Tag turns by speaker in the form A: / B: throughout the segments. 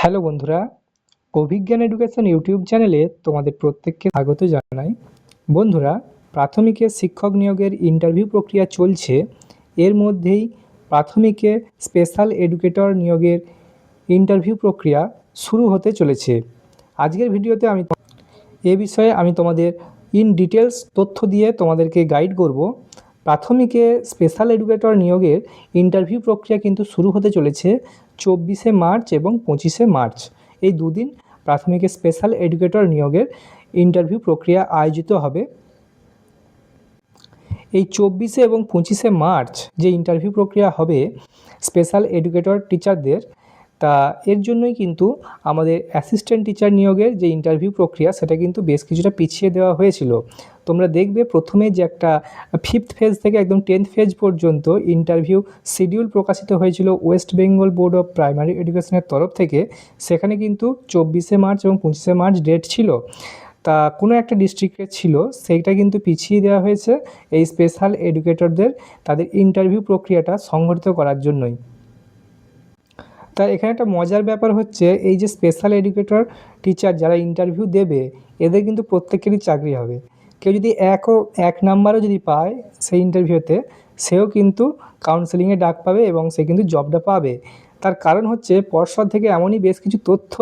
A: Hello বন্ধুরা, অভিজ্ঞান education YouTube চ্যানেলে তোমাদের প্রত্যেককে স্বাগত জানাই। বন্ধুরা, প্রাথমিকে শিক্ষক নিয়োগের ইন্টারভিউ প্রক্রিয়া চলছে। এর মধ্যেই প্রাথমিকে স্পেশাল এডুকেটর নিয়োগের ইন্টারভিউ প্রক্রিয়া শুরু হতে চলেছে। আজকের ভিডিওতে এ বিষয়ে আমি তোমাদের ইন ডিটেলস তথ্য দিয়ে তোমাদেরকে গাইড করব। প্রাথমিকে স্পেশাল এডুকেটর নিয়োগের ইন্টারভিউ প্রক্রিয়া কিন্তু শুরু হতে চলেছে 24শে মার্চ এবং 25শে মার্চ। এই দুদিন প্রাথমিকে স্পেশাল এডুকেটর নিয়োগের ইন্টারভিউ প্রক্রিয়া আয়োজিত হবে। এই 24শে এবং 25শে মার্চ যে ইন্টারভিউ প্রক্রিয়া হবে স্পেশাল এডুকেটর টিচারদের, তা এর জন্যই কিন্তু আমাদের অ্যাসিস্ট্যান্ট টিচার নিয়োগের যে ইন্টারভিউ প্রক্রিয়া সেটা কিন্তু বেশ কিছুটা পিছিয়ে দেওয়া হয়েছিল। তোমরা দেখবে প্রথমে যে একটা 5th ফেজ থেকে একদম 10th ফেজ পর্যন্ত ইন্টারভিউ শিডিউল প্রকাশিত হয়েছিল West Bengal board of primary এডুকেশনের তরফ থেকে। সেখানে কিন্তু 24শে মার্চ এবং 25শে মার্চ ডেট ছিল, তা কোনো একটা ডিস্ট্রিক্টে ছিল, সেইটা কিন্তু পিছিয়ে দেওয়া হয়েছে এই স্পেশাল এডুকেটরদের তাদের ইন্টারভিউ প্রক্রিয়াটা সংগঠিত করার জন্যই। তা এখানে একটা মজার ব্যাপার হচ্ছে, এই যে স্পেশাল এডুকেটর টিচার যারা ইন্টারভিউ দেবে এদের কিন্তু প্রত্যেকেরই চাকরি হবে। কেউ যদি এক নাম্বারও যদি পায় সেই ইন্টারভিউতে, সেও কিন্তু কাউন্সেলিংয়ে ডাক পাবে এবং সে কিন্তু জবটা পাবে। তার কারণ হচ্ছে পর্ষদ থেকে এমনই বেশ কিছু তথ্য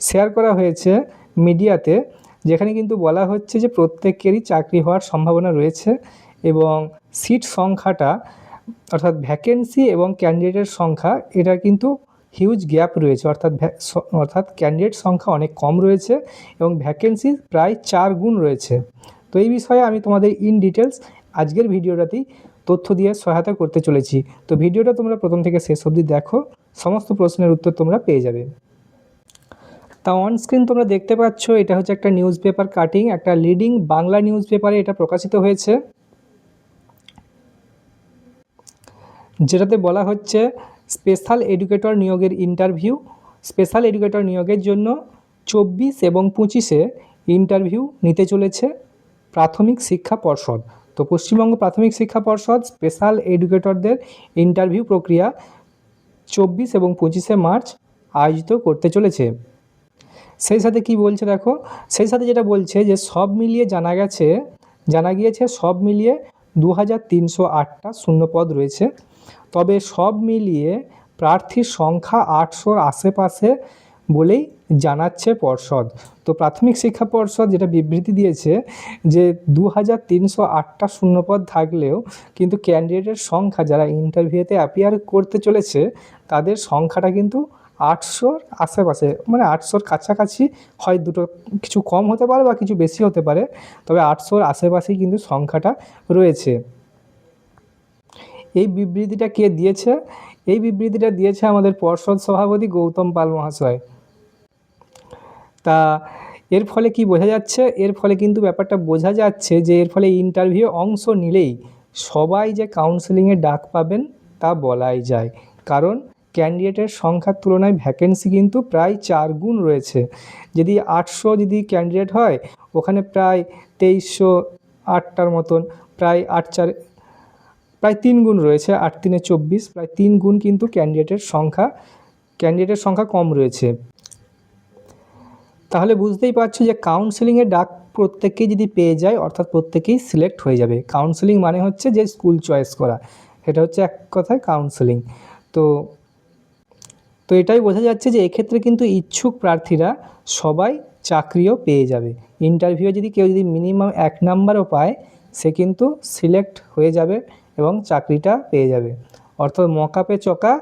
A: শেয়ার করা হয়েছে মিডিয়াতে, যেখানে কিন্তু বলা হচ্ছে যে প্রত্যেকেরই চাকরি হওয়ার সম্ভাবনা রয়েছে এবং সিট সংখ্যাটা অর্থাৎ ভ্যাকেন্সি এবং ক্যান্ডিডেটের সংখ্যা এটা কিন্তু হিউজ গ্যাপ রয়েছে, অর্থাৎ ক্যান্ডিডেট সংখ্যা অনেক কম রয়েছে এবং ভ্যাকেন্সি প্রায় 4 গুণ রয়েছে। তো এই বিষয়ে আমি তোমাদের ইন ডিটেলস আজকের ভিডিওটাতেই তথ্য দিয়ে সহায়তা করতে চলেছি। তো ভিডিওটা তোমরা প্রথম থেকে শেষ অবধি দেখো, সমস্ত প্রশ্নের উত্তর তোমরা পেয়ে যাবে। তা অন স্ক্রিন তোমরা দেখতে পাচ্ছ, এটা হচ্ছে একটা নিউজ পেপার কাটিং, একটা লিডিং বাংলা নিউজ পেপারে এটা প্রকাশিত হয়েছে, যেটাতে বলা হচ্ছে স্পেশাল এডুকেটর নিয়োগের ইন্টারভিউ। স্পেশাল এডুকেটর নিয়োগের জন্য 24 এবং 25শে ইন্টারভিউ নিতে চলেছে প্রাথমিক শিক্ষা পর্ষদ। তো পশ্চিমবঙ্গ প্রাথমিক শিক্ষা পর্ষদ স্পেশাল এডুকেটরদের ইন্টারভিউ প্রক্রিয়া 24 এবং 25শে মার্চ আয়োজিত করতে চলেছে। সেই সাথে কি বলছে দেখো, সেই সাথে যেটা বলছে যে সব মিলিয়ে জানা গিয়েছে সব মিলিয়ে 2308টা শূন্যপদ রয়েছে। তবে সব মিলিয়ে প্রার্থীর সংখ্যা 800-র আশেপাশে বলেই জানাচ্ছে পর্ষদ। তো প্রাথমিক শিক্ষা পর্ষদ যেটা বিবৃতি দিয়েছে যে 2308টা শূন্যপদ থাকলেও কিন্তু ক্যান্ডিডেটের সংখ্যা যারা ইন্টারভিউতে অ্যাপিয়ার করতে চলেছে তাদের সংখ্যাটা কিন্তু 800-র আশেপাশে, মানে 800-র কাছাকাছি, হয় দুটো কিছু কম হতে পারে বা কিছু বেশি হতে পারে, তবে 800-র আশেপাশেই কিন্তু সংখ্যাটা রয়েছে। এই বিবৃতিটা কে দিয়েছে? এই বিবৃতিটা দিয়েছে আমাদের পর্ষদ সভাপতি গৌতম পাল মহাশয়। তা এর ফলে কি বোঝা যাচ্ছে? এর ফলে কিন্তু ব্যাপারটা বোঝা যাচ্ছে যে এর ফলে ইন্টারভিউ অংশ নিলেই সবাই যে কাউন্সেলিংয়ে ডাক পাবেন তা বলাই যায়, কারণ ক্যান্ডিডেটের সংখ্যার তুলনায় ভ্যাকেন্সি কিন্তু প্রায় 4 গুণ রয়েছে। যদি 800 যদি ক্যান্ডিডেট হয়, ওখানে প্রায় 2308টার মতন, প্রায় 3 গুণ রয়েছে, 8 3 24, প্রায় 3 গুণ কিন্তু ক্যান্ডিডেটের সংখ্যা কম রয়েছে। তাহলে বুঝতেই পারছো যে কাউন্সেলিংয়ের ডাক প্রত্যেকেই যদি পেয়ে যায়, অর্থাৎ প্রত্যেকেই সিলেক্ট হয়ে যাবে। কাউন্সেলিং মানে হচ্ছে যে স্কুল চয়েস করা, এটা হচ্ছে এক কথায় কাউন্সেলিং। তো এটাই বোঝা যাচ্ছে যে এক্ষেত্রে কিন্তু ইচ্ছুক প্রার্থীরা সবাই চাকরিও পেয়ে যাবে। ইন্টারভিউ যদি কেউ যদি মিনিমাম 1 নাম্বারও পায়, সে কিন্তু সিলেক্ট হয়ে যাবে এবং চাকরিটা পেয়ে যাবে, অর্থাৎ মকা পে চকা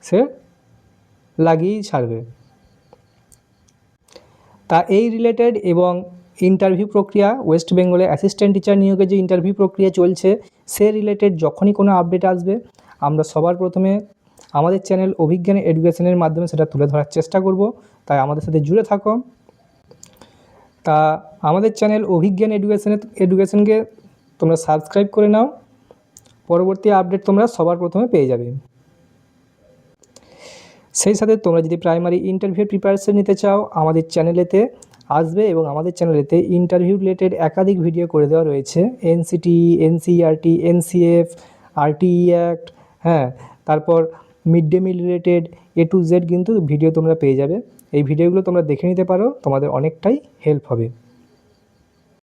A: সে লাগিয়েই ছাড়বে। তা এই রিলেটেড এবং ইন্টারভিউ প্রক্রিয়া, ওয়েস্ট বেঙ্গলে অ্যাসিস্ট্যান্ট টিচার নিয়োগের যে ইন্টারভিউ প্রক্রিয়া চলছে সে রিলেটেড যখনই কোনো আপডেট আসবে আমরা সবার প্রথমে আমাদের চ্যানেল অভিজ্ঞান এডুকেশনের মাধ্যমে সেটা তুলে ধরার চেষ্টা করব। তাই আমাদের সাথে জুড়ে থাকো। তা আমাদের চ্যানেল অভিজ্ঞান এডুকেশনকে তোমরা সাবস্ক্রাইব করে নাও, পরবর্তী আপডেট তোমরা সবার প্রথমে পেয়ে যাবে। সেই সাথে তোমরা যদি প্রাইমারি ইন্টারভিউ প্রিপারেশন নিতে চাও, আমাদের চ্যানেলেতে আসবে এবং আমাদের চ্যানেলেতে ইন্টারভিউ রিলেটেড একাধিক ভিডিও করে দেওয়া রয়েছে। NCT, NCERT, NCF, RTE act, হ্যাঁ, তারপর mid day meal related A to Z কিন্তু ভিডিও তোমরা পেয়ে যাবে। এই ভিডিওগুলো তোমরা দেখে নিতে পারো, তোমাদের অনেকটাই হেল্প হবে।